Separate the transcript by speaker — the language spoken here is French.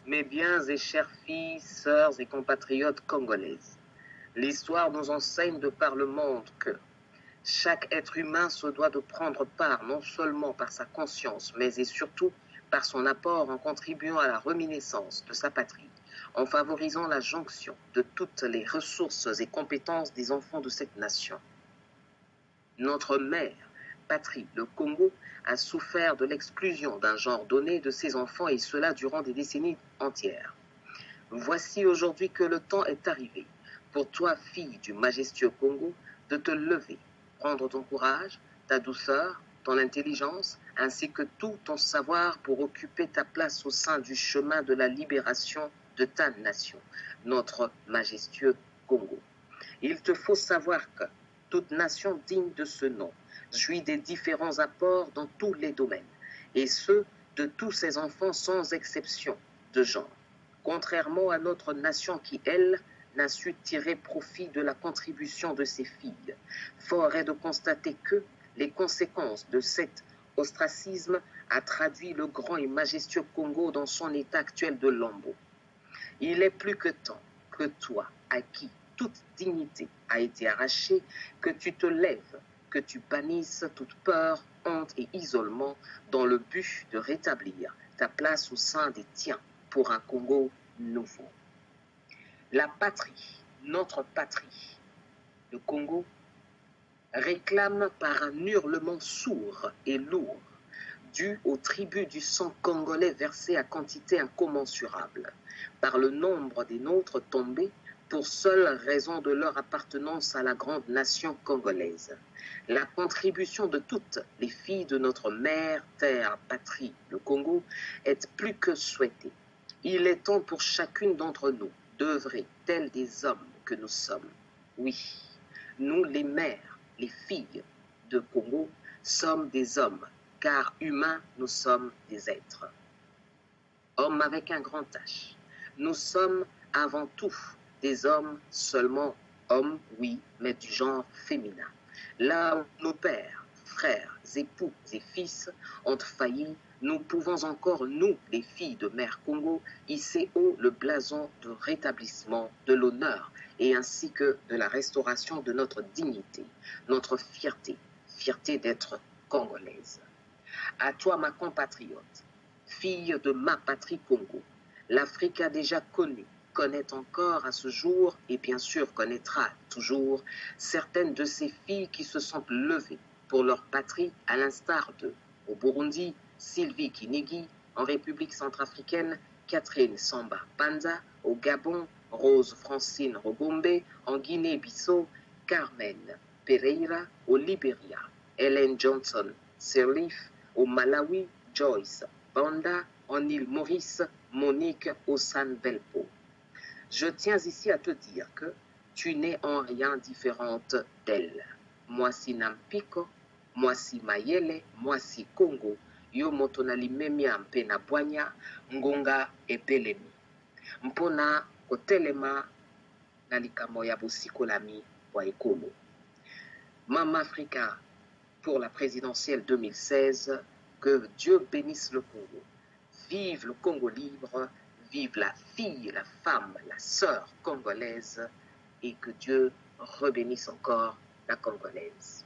Speaker 1: Mes biens et chères filles, sœurs et compatriotes congolaises, l'histoire nous enseigne de par le monde que chaque être humain se doit de prendre part non seulement par sa conscience, mais et surtout par son apport en contribuant à la reminiscence de sa patrie, en favorisant la jonction de toutes les ressources et compétences des enfants de cette nation. Notre mère patrie, le Congo, a souffert de l'exclusion d'un genre donné de ses enfants, et cela durant des décennies entières. Voici aujourd'hui que le temps est arrivé, pour toi, fille du majestueux Congo, de te lever, prendre ton courage, ta douceur, ton intelligence, ainsi que tout ton savoir pour occuper ta place au sein du chemin de la libération de ta nation, notre majestueux Congo. Il te faut savoir que toute nation digne de ce nom jouit des différents apports dans tous les domaines, et ce, de tous ses enfants sans exception de genre. Contrairement à notre nation qui, elle, n'a su tirer profit de la contribution de ses filles, fort est de constater que les conséquences de cet ostracisme a traduit le grand et majestueux Congo dans son état actuel de lambeau. Il est plus que temps que toi, à qui toute dignité a été arrachée, que tu te lèves, que tu bannisses toute peur, honte et isolement dans le but de rétablir ta place au sein des tiens pour un Congo nouveau. La patrie, notre patrie, le Congo, réclame par un hurlement sourd et lourd, dû au tribut du sang congolais versé à quantité incommensurable, par le nombre des nôtres tombés pour seule raison de leur appartenance à la grande nation congolaise. La contribution de toutes les filles de notre mère, terre, patrie, le Congo, est plus que souhaitée. Il est temps pour chacune d'entre nous d'œuvrer tels des hommes que nous sommes. Oui, nous les mères, les filles de Congo, sommes des hommes, car humains, nous sommes des êtres. Hommes avec un grand H. Nous sommes avant tout des hommes, seulement hommes, oui, mais du genre féminin. Là où nos pères, frères, époux et fils ont failli, nous pouvons encore, nous, les filles de Mère Congo, hisser haut le blason de rétablissement de l'honneur et ainsi que de la restauration de notre dignité, notre fierté, fierté d'être congolaise. À toi, ma compatriote, fille de ma patrie Congo, l'Afrique a déjà connu, connaît encore à ce jour et bien sûr connaîtra toujours certaines de ces filles qui se sont levées pour leur patrie, à l'instar de, au Burundi, Sylvie Kinigi, en République centrafricaine, Catherine Samba Panza, au Gabon, Rose Francine Rogombe, en Guinée-Bissau, Carmen Pereira, au Libéria, Helen Johnson Sirleaf, au Malawi, Joyce Banda, en île Maurice, Monique Osanvelpo. Je tiens ici à te dire que tu n'es en rien différente d'elle. Moi si Nampiko, moi si Mayele, moi si Congo, yo moto nalimemia mpe na bwanya, ngonga epelemi. Mpona kotelema na likamo ya bosikolami bwa ekolo. Mama Africa pour la présidentielle 2016, que Dieu bénisse le Congo. Vive le Congo libre, vive la fille, la femme, la sœur congolaise, et que Dieu rebénisse encore la Congolaise.